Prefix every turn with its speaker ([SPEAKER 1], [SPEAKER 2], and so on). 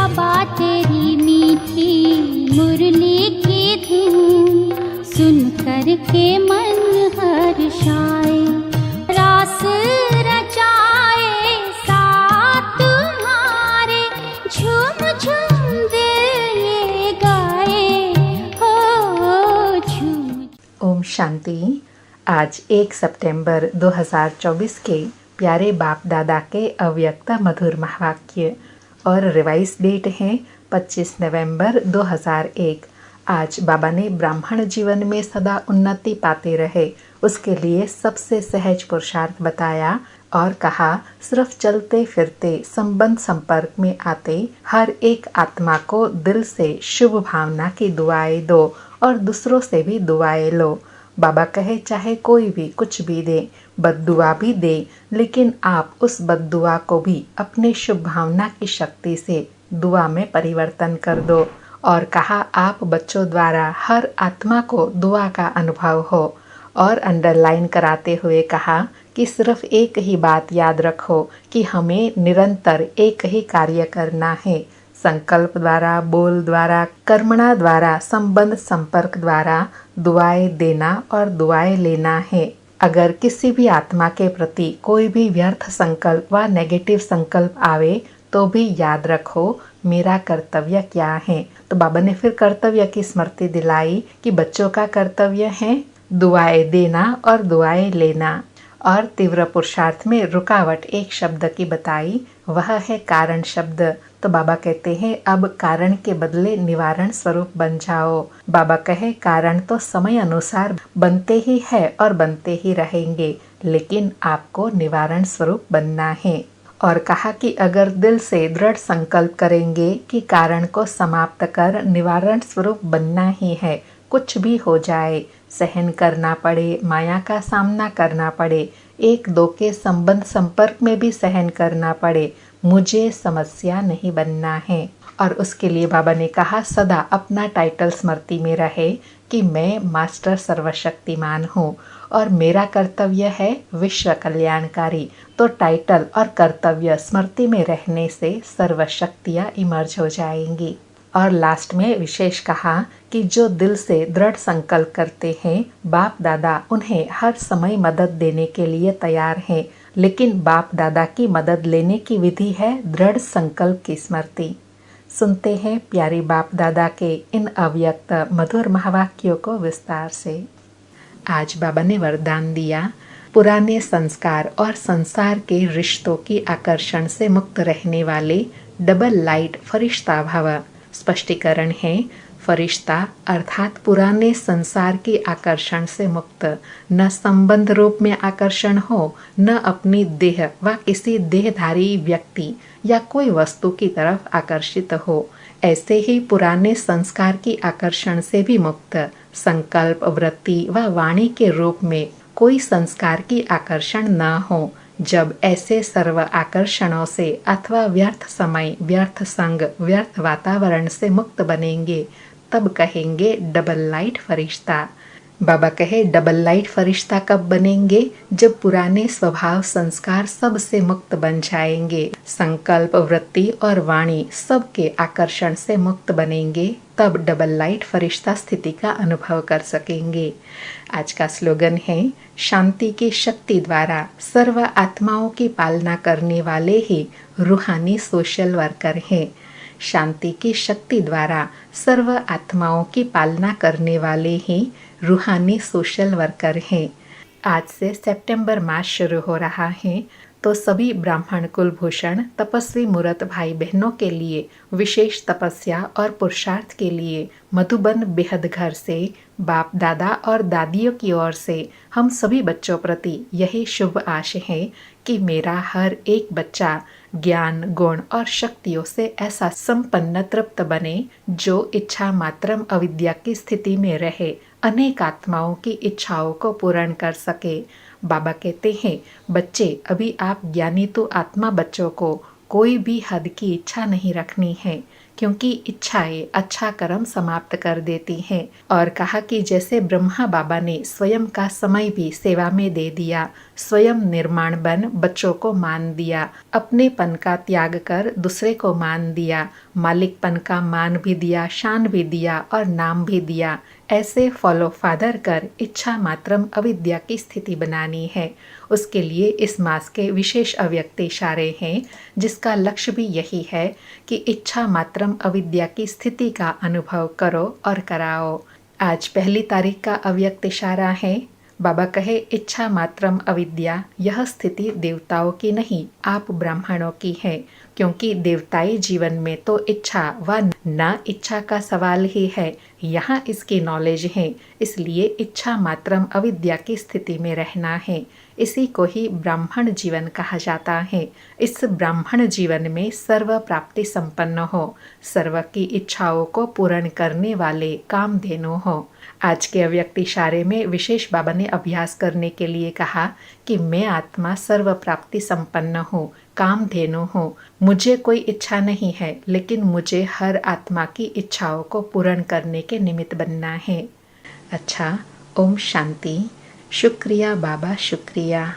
[SPEAKER 1] बाबा तेरी मीठी मुरली की धुन सुन कर के मन हर्षाए, रास रचाए साथ तुम्हारे, झूम झूम दिल ये गाए हो झूम।
[SPEAKER 2] ओम शांति। आज 1 सितंबर 2024 के प्यारे बाप दादा के अव्यक्त मधुर महावाक्य और रिवाइज डेट है 25 नवंबर 2001। आज बाबा ने ब्राह्मण जीवन में सदा उन्नति पाते रहे उसके लिए सबसे सहज पुरुषार्थ बताया और कहा, सिर्फ चलते फिरते संबंध संपर्क में आते हर एक आत्मा को दिल से शुभ भावना की दुआएं दो और दूसरों से भी दुआएं लो। बाबा कहे चाहे कोई भी कुछ भी दे, बद्दुआ भी दे, लेकिन आप उस बद्दुआ को भी अपने शुभ भावना की शक्ति से दुआ में परिवर्तन कर दो। और कहा, आप बच्चों द्वारा हर आत्मा को दुआ का अनुभव हो। और अंडरलाइन कराते हुए कहा कि सिर्फ एक ही बात याद रखो कि हमें निरंतर एक ही कार्य करना है। संकल्प द्वारा, बोल द्वारा, कर्मणा द्वारा, संबंध संपर्क द्वारा दुआएं देना और दुआएं लेना है। अगर किसी भी आत्मा के प्रति कोई भी व्यर्थ संकल्प व नेगेटिव संकल्प आवे तो भी याद रखो मेरा कर्तव्य क्या है। तो बाबा ने फिर कर्तव्य की स्मृति दिलाई कि बच्चों का कर्तव्य है दुआएं देना और दुआएं लेना। और तीव्र पुरुषार्थ में रुकावट एक शब्द की बताई, वह है कारण शब्द। तो बाबा कहते हैं अब कारण के बदले निवारण स्वरूप बन जाओ। बाबा कहे कारण तो समय अनुसार बनते ही है और बनते ही रहेंगे, लेकिन आपको निवारण स्वरूप बनना है। और कहा कि अगर दिल से दृढ़ संकल्प करेंगे कि कारण को समाप्त कर निवारण स्वरूप बनना ही है, कुछ भी हो जाए, सहन करना पड़े, माया का सामना करना पड़े, एक दो के संबंध संपर्क में भी सहन करना पड़े, मुझे समस्या नहीं बनना है। और उसके लिए बाबा ने कहा सदा अपना टाइटल स्मृति में रहे कि मैं मास्टर सर्वशक्तिमान हूँ और मेरा कर्तव्य है विश्व कल्याणकारी। तो टाइटल और कर्तव्य स्मृति में रहने से सर्वशक्तियाँ इमर्ज हो जाएंगी। और लास्ट में विशेष कहा कि जो दिल से दृढ़ संकल्प करते हैं, बाप दादा उन्हें हर समय मदद देने के लिए तैयार हैं, लेकिन बाप दादा की मदद लेने की विधि है दृढ़ संकल्प की स्मृति। सुनते हैं प्यारी बाप दादा के इन अव्यक्त मधुर महावाक्यों को विस्तार से। आज बाबा ने वरदान दिया, पुराने संस्कार और संसार के रिश्तों की आकर्षण से मुक्त रहने वाले डबल लाइट फरिश्ता भव। स्पष्टीकरण है, फरिश्ता अर्थात पुराने संसार की आकर्षण से मुक्त, न संबंध रूप में आकर्षण हो, न अपनी देह व किसी देहधारी व्यक्ति या कोई वस्तु की तरफ आकर्षित हो। ऐसे ही पुराने संस्कार की आकर्षण से भी मुक्त, संकल्प, वृत्ति व वाणी के रूप में कोई संस्कार की आकर्षण न हो। जब ऐसे सर्व आकर्षणों से अथवा व्यर्थ समय, व्यर्थ संग, व्यर्थ वातावरण से मुक्त बनेंगे, तब कहेंगे डबल लाइट फरिश्ता। बाबा कहे डबल लाइट फरिश्ता कब बनेंगे? जब पुराने स्वभाव संस्कार सब से मुक्त बन जाएंगे, संकल्प, वृत्ति और वाणी सब के आकर्षण से मुक्त बनेंगे, तब डबल लाइट फरिश्ता स्थिति का अनुभव कर सकेंगे। आज का स्लोगन है, शांति की शक्ति द्वारा सर्व आत्माओं की पालना करने वाले ही रूहानी सोशल वर्कर हैं। शांति की शक्ति द्वारा सर्व आत्माओं की पालना करने वाले ही रूहानी सोशल वर्कर हैं। आज से सितंबर मास शुरू हो रहा है, तो सभी ब्राह्मण कुलभूषण तपस्वी मूर्त भाई बहनों के लिए विशेष तपस्या और पुरुषार्थ के लिए मधुबन बेहद घर से बाप दादा और दादियों की ओर से हम सभी बच्चों प्रति यही शुभ आशय है कि मेरा हर एक बच्चा ज्ञान, गुण और शक्तियों से ऐसा संपन्न तृप्त बने जो इच्छा मात्रम अविद्या की स्थिति में रहे, अनेक आत्माओं की इच्छाओं को पूर्ण कर सके। बाबा कहते हैं, बच्चे अभी आप ज्ञानी तो आत्मा बच्चों को कोई भी हद की इच्छा नहीं रखनी है, क्योंकि इच्छाएं अच्छा कर्म समाप्त कर देती हैं। और कहा कि जैसे ब्रह्मा बाबा ने स्वयं का समय भी सेवा में दे दिया, स्वयं निर्माण बन बच्चों को मान दिया, अपनेपन का त्याग कर दूसरे को मान दिया, मालिकपन का मान भी दिया, शान भी दिया और नाम भी दिया। ऐसे फॉलो फादर कर इच्छा मात्रम अविद्या की स्थिति बनानी है। उसके लिए इस मास के विशेष अव्यक्त इशारे हैं, जिसका लक्ष्य भी यही है कि इच्छा मात्रम अविद्या की स्थिति का अनुभव करो और कराओ। आज 1 तारीख का अव्यक्त इशारा है। बाबा कहे, इच्छा मात्रम अविद्या, यह स्थिति देवताओं की नहीं, आप ब्राह्मणों की है, क्योंकि देवताई जीवन में तो इच्छा व न इच्छा का सवाल ही है। यहाँ इसकी नॉलेज है, इसलिए इच्छा मात्रम अविद्या की स्थिति में रहना है। इसी को ही ब्राह्मण जीवन कहा जाता है। इस ब्राह्मण जीवन में सर्व प्राप्ति संपन्न हो, सर्व की इच्छाओं को पूर्ण करने वाले कामधेनु हो। आज के अव्यक्त इशारे में विशेष बाबा ने अभ्यास करने के लिए कहा कि मैं आत्मा सर्व प्राप्ति संपन्न हूँ, कामधेनु हूँ। मुझे कोई इच्छा नहीं है, लेकिन मुझे हर आत्मा की इच्छाओं को पूर्ण करने के निमित्त बनना है। अच्छा, ओम शांति। शुक्रिया बाबा, शुक्रिया।